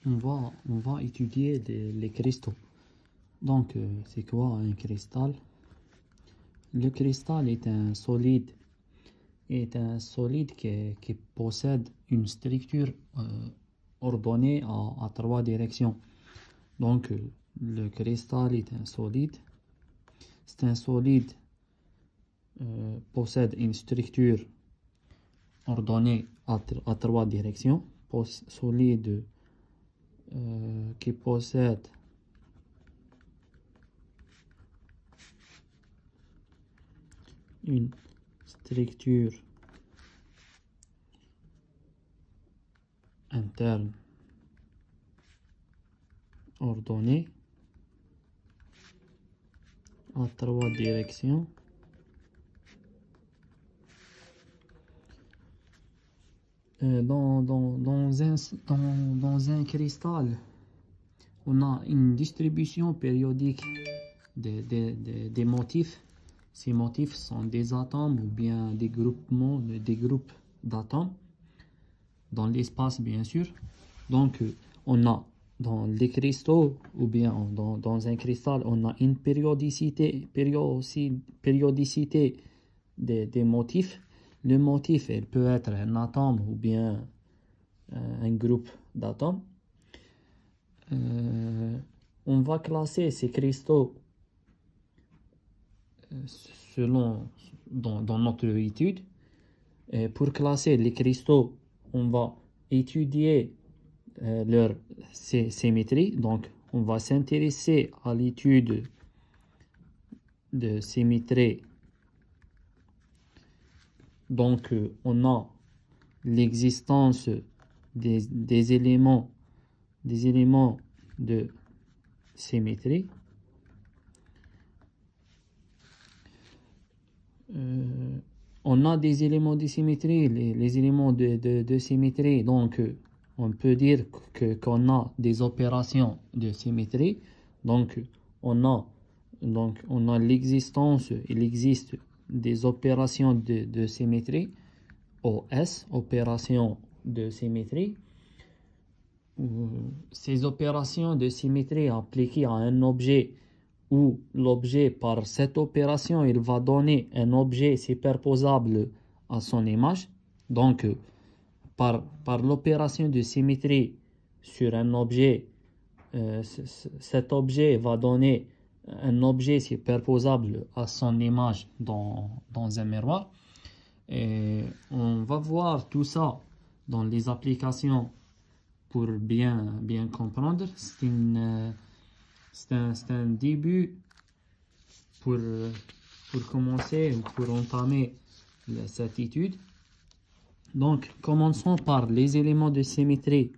on va étudier les cristaux. Donc, c'est quoi un cristal? Le cristal est un solide qui possède une structure ordonnée à trois directions. Donc, le cristal est un solide. C'est un solide possède une structure ordonnée à trois directions. Solide qui possède une structure interne ordonnée à trois directions. Dans un cristal, on a une distribution périodique des motifs. Ces motifs sont des atomes ou bien des groupes d'atomes dans l'espace, bien sûr. Donc, on a dans les cristaux ou bien dans un cristal, on a une périodicité des motifs. Le motif, il peut être un atome ou bien un groupe d'atomes. On va classer ces cristaux dans notre étude. Et pour classer les cristaux, on va étudier leur symétrie. Donc, on va s'intéresser à l'étude de symétrie. Donc, on a l'existence des éléments de symétrie. On a des éléments de symétrie, les éléments de symétrie. Donc, on peut dire qu'on a des opérations de symétrie. Donc, on a l'existence, il existe des opérations de symétrie, OS, opérations de symétrie. Ces opérations de symétrie appliquées à un objet où l'objet, par cette opération, il va donner un objet superposable à son image. Donc, par l'opération de symétrie sur un objet, cet objet va donner un objet superposable à son image dans un miroir. Et on va voir tout ça dans les applications pour bien comprendre. C'est un début pour commencer ou pour entamer cette étude. Donc, commençons par les éléments de symétrie.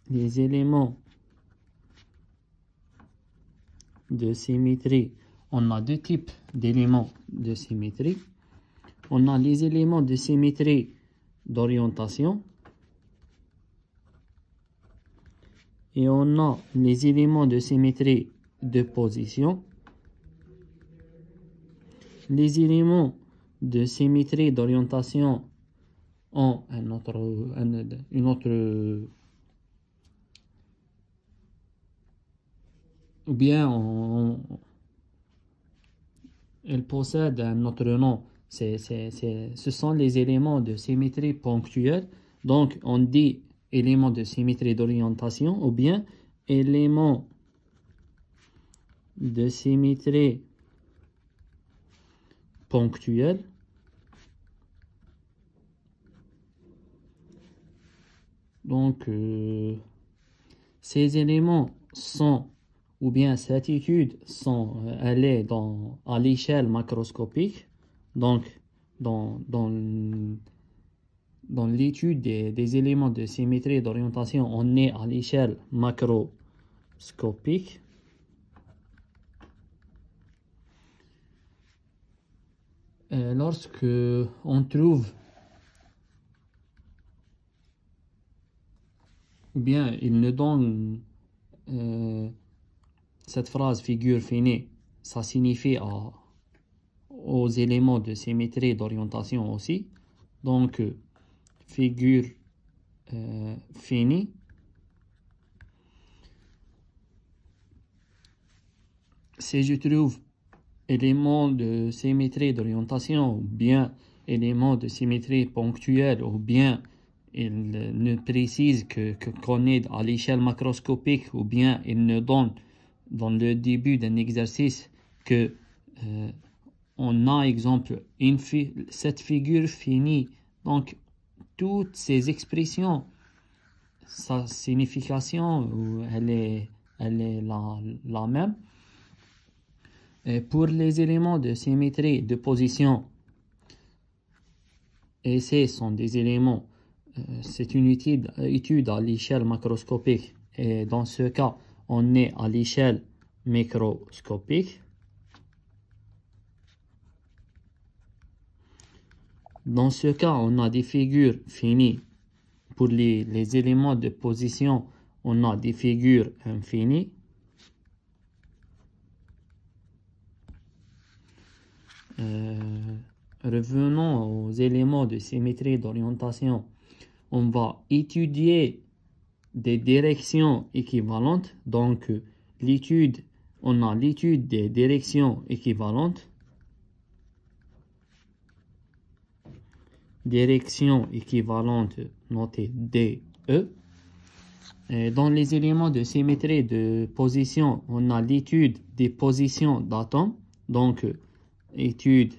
Les éléments de symétrie. On a deux types d'éléments de symétrie. On a les éléments de symétrie d'orientation. Et on a les éléments de symétrie de position. Les éléments de symétrie d'orientation ont une autre ou bien elle possède un autre nom. Ce sont les éléments de symétrie ponctuelle. Donc, on dit éléments de symétrie d'orientation ou bien éléments de symétrie ponctuelle. Donc, ces éléments sont, ou bien cette étude, elle est à l'échelle macroscopique. Donc, dans l'étude des éléments de symétrie d'orientation, on est à l'échelle macroscopique. Lorsque on trouve, ou bien il nous donne cette phrase figure finie, ça signifie aux éléments de symétrie d'orientation aussi. Donc, figure fini. Si je trouve élément de symétrie d'orientation ou bien élément de symétrie ponctuelle ou bien il ne précise qu'on est à l'échelle macroscopique ou bien il ne donne dans le début d'un exercice que on a exemple cette figure finie. Donc toutes ces expressions, sa signification elle est la même. Et pour les éléments de symétrie de position, et ces sont des éléments, c'est une étude à l'échelle macroscopique. Et dans ce cas, on est à l'échelle microscopique. Dans ce cas, on a des figures finies. Pour les éléments de position, on a des figures infinies. Revenons aux éléments de symétrie d'orientation. On va étudier des directions équivalentes. Donc, on a l'étude des directions équivalentes. Direction équivalente notée DE. Et dans les éléments de symétrie de position, on a l'étude des positions d'atomes. Donc, étude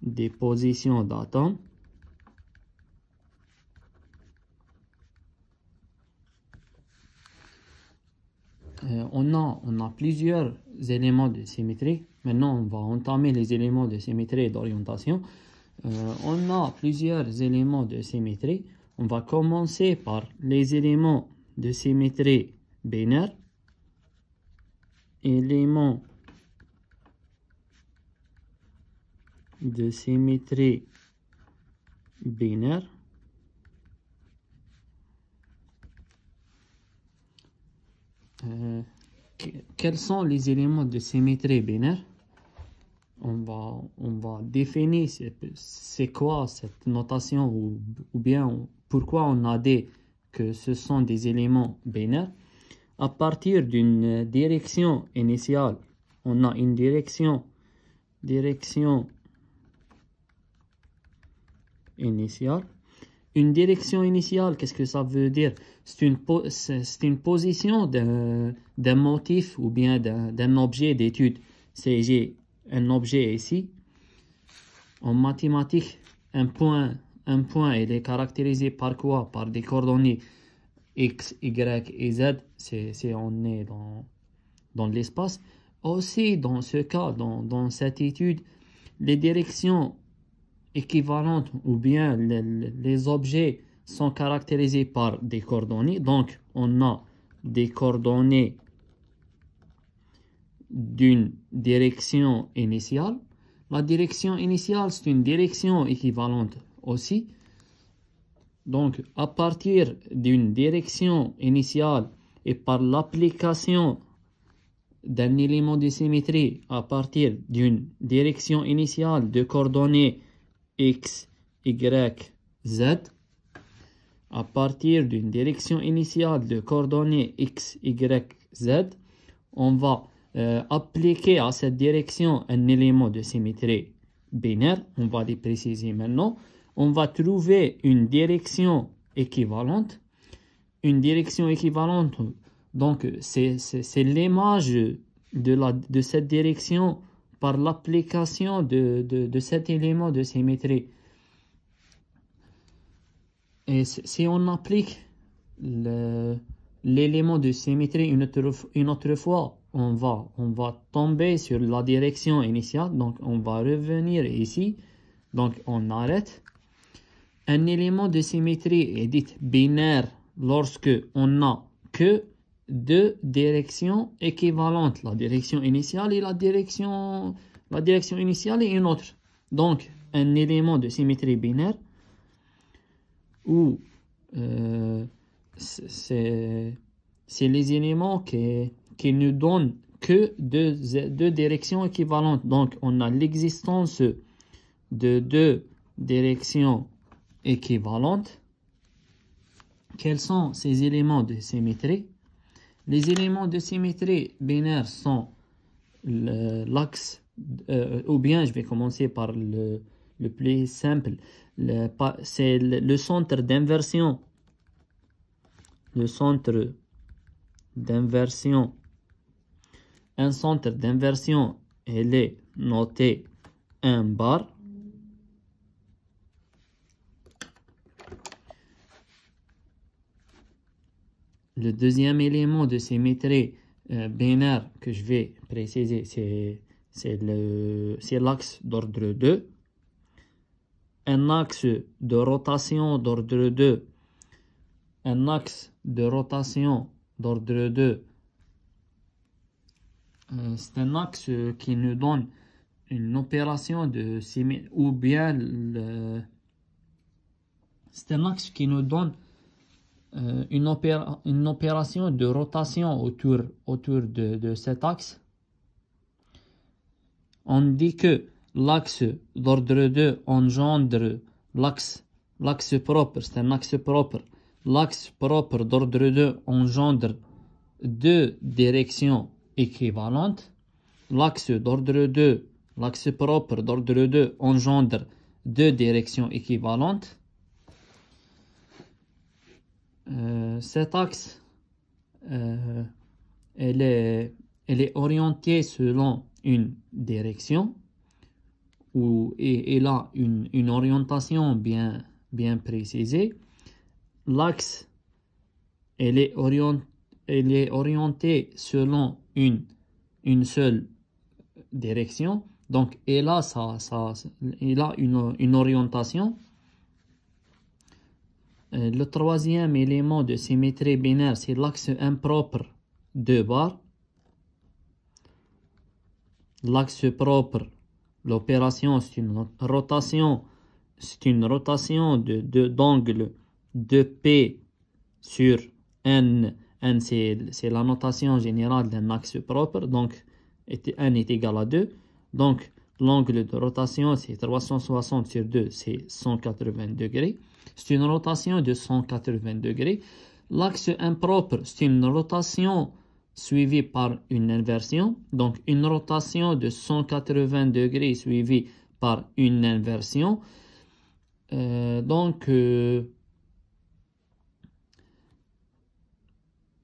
des positions d'atomes. On a plusieurs éléments de symétrie. Maintenant, on va entamer les éléments de symétrie et d'orientation. On a plusieurs éléments de symétrie. On va commencer par les éléments de symétrie binaire. Éléments de symétrie binaire. Quels sont les éléments de symétrie binaire? On va définir c'est quoi cette notation ou bien pourquoi on a dit que ce sont des éléments binaires. À partir d'une direction initiale, on a une direction initiale. Une direction initiale, qu'est-ce que ça veut dire? C'est une position d'un motif ou bien d'un objet d'étude. C'est j'ai un objet ici. En mathématiques, un point il est caractérisé par quoi? Par des coordonnées x, y et z. C'est on est dans l'espace. Aussi, dans ce cas, dans cette étude, les directions équivalentes ou bien les objets sont caractérisés par des coordonnées. Donc, on a des coordonnées d'une direction initiale. La direction initiale, c'est une direction équivalente aussi. Donc, à partir d'une direction initiale et par l'application d'un élément de symétrie à partir d'une direction initiale de coordonnées x, y, z, à partir d'une direction initiale de coordonnées x, y, z, on va appliquer à cette direction un élément de symétrie binaire. On va les préciser maintenant. On va trouver une direction équivalente. Une direction équivalente, donc c'est l'image de cette direction par l'application de cet élément de symétrie. Et si on applique l'élément de symétrie une autre fois, on va tomber sur la direction initiale. Donc on va revenir ici. Donc on arrête. Un élément de symétrie est dit binaire lorsque on n'a que deux directions équivalentes, la direction initiale et la direction initiale et une autre. Donc un élément de symétrie binaire où c'est les éléments qui ne donnent que deux directions équivalentes. Donc on a l'existence de deux directions équivalentes. quels sont ces éléments de symétrie? Les éléments de symétrie binaire sont l'axe, ou bien je vais commencer par le plus simple. C'est le centre d'inversion. Le centre d'inversion. Un centre d'inversion, elle est noté 1 bar. Le deuxième élément de symétrie binaire que je vais préciser, c'est l'axe d'ordre 2. Un axe de rotation d'ordre 2. Un axe de rotation d'ordre 2. C'est un axe qui nous donne une opération de symétrie, ou bien c'est un axe qui nous donne une opération de rotation autour de cet axe. On dit que l'axe d'ordre 2 engendre l'axe propre, c'est un axe propre. L'axe propre d'ordre 2 engendre deux directions équivalentes. L'axe propre d'ordre 2 engendre deux directions équivalentes. Cet axe, elle est orientée selon une direction et elle a une orientation bien précisée. L'axe, elle est orientée selon une seule direction. Donc, elle a une orientation. Le troisième élément de symétrie binaire, c'est l'axe impropre 2 bar. L'axe propre, l'opération, c'est une rotation d'angle 2P sur N. N, c'est la notation générale d'un axe propre. Donc, N est égal à 2. Donc, l'angle de rotation, c'est 360 sur 2, c'est 180 degrés. C'est une rotation de 180 degrés. L'axe impropre, c'est une rotation suivie par une inversion. Donc, une rotation de 180 degrés suivie par une inversion.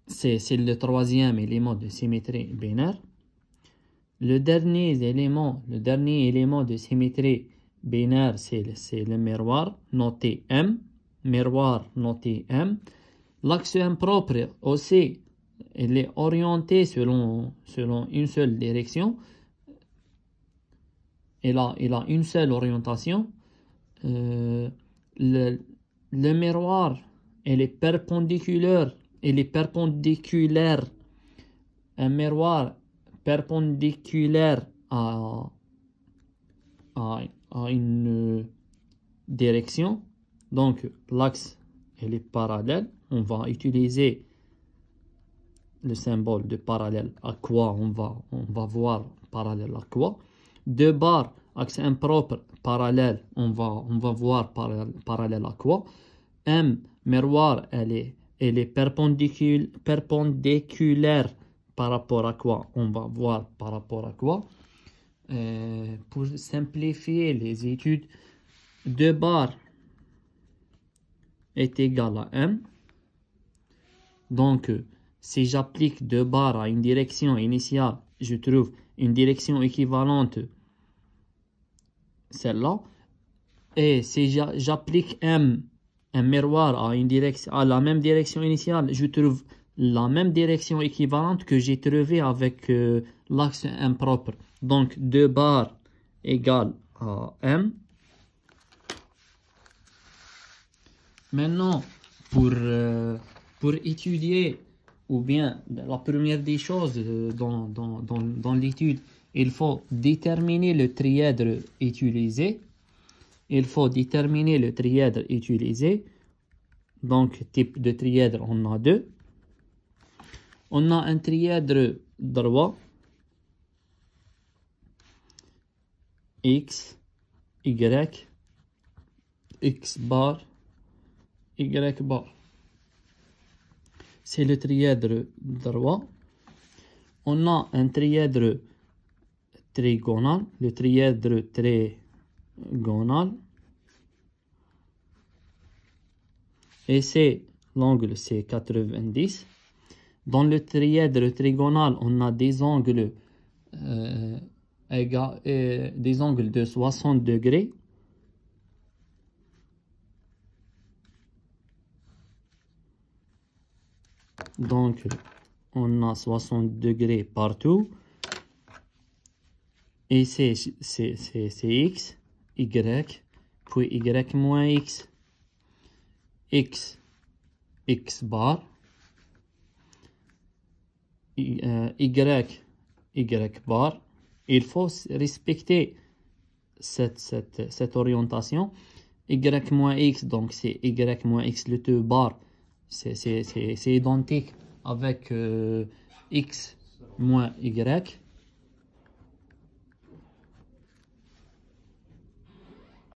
C'est le troisième élément de symétrie binaire. Le dernier élément de symétrie binaire, c'est le miroir, noté M. Miroir, noté M. L'axe impropre aussi, il est orienté selon une seule direction. Il a une seule orientation. Le miroir, il est perpendiculaire. Un miroir perpendiculaire à une direction. Donc, l'axe, il est parallèle. On va utiliser le symbole de parallèle. À quoi on va voir parallèle à quoi. 2 barres, axe impropre, parallèle. On va voir parallèle à quoi. M, miroir, elle est perpendiculaire par rapport à quoi? On va voir par rapport à quoi. Pour simplifier les études, 2 barres est égal à M. Donc, si j'applique 2 barres à une direction initiale, je trouve une direction équivalente, celle-là. Et si j'applique M, un miroir à la même direction initiale, je trouve la même direction équivalente que j'ai trouvée avec l'axe impropre. Donc, 2 barres égale à M. Maintenant, pour étudier, ou bien la première des choses dans l'étude, il faut déterminer le trièdre utilisé. Donc, type de trièdre, on a deux. On a un trièdre droit, X, Y, X bar, Y bar. c'est le trièdre droit. On a un trièdre trigonal, le trièdre trigonal. Et c'est l'angle, c'est 90. Dans le trièdre trigonal, on a des angles des angles de 60 degrés. Donc, on a 60 degrés partout. Et c'est x, y, puis y moins x. X bar, y bar. Il faut respecter cette orientation. Y moins x, donc c'est y moins x, le 2 bar, c'est identique avec x moins y.